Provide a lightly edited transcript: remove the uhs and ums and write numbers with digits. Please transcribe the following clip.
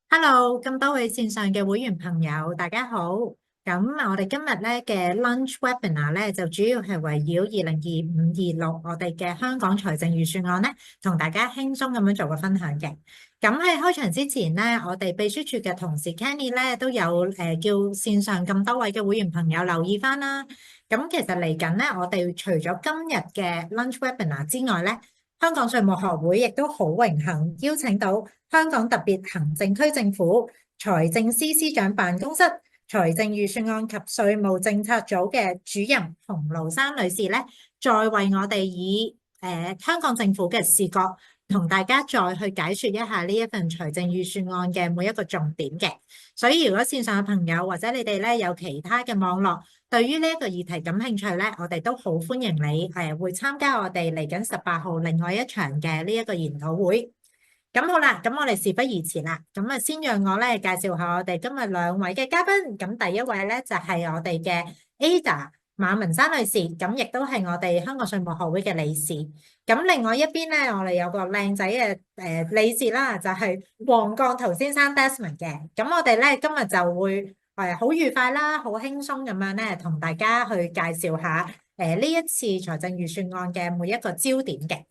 Hello，咁多位線上嘅會員朋友，大家好。咁我哋今日咧嘅 Lunch Webinar 咧，就主要係圍繞2025-26我哋嘅香港財政預算案咧，同大家輕鬆咁樣做個分享嘅。咁喺開場之前咧，我哋秘書處嘅同事 Kenny 咧都有叫線上咁多位嘅會員朋友留意翻啦。咁其實嚟緊咧，我哋除咗今日嘅 Lunch Webinar 之外咧，香港稅務學會亦都好榮幸邀請到香港特別行政區政府財政司司長辦公室財政預算案及稅務政策組嘅主任洪爐山女士咧，再為我哋以香港政府嘅視角，同大家再去解說一下呢一份財政預算案嘅每一個重點嘅。所以如果線上嘅朋友或者你哋咧有其他嘅網絡，對於呢一個議題感興趣咧，我哋都好歡迎你會參加我哋嚟緊18號另外一場嘅呢一個研討會。咁好啦，咁我哋事不宜遲啦，咁啊先讓我咧介紹下我哋今日兩位嘅嘉賓。咁第一位咧就係我哋嘅 Ada 馬文山女士，咁亦都係我哋香港稅務學會嘅理事。咁另外一邊咧，我哋有個靚仔嘅理事啦，就係黃鋼圖先生 Desmond 嘅。咁我哋咧今日就會好愉快啦，好輕鬆咁樣咧，同大家去介紹下呢一次財政預算案嘅每一個焦點嘅。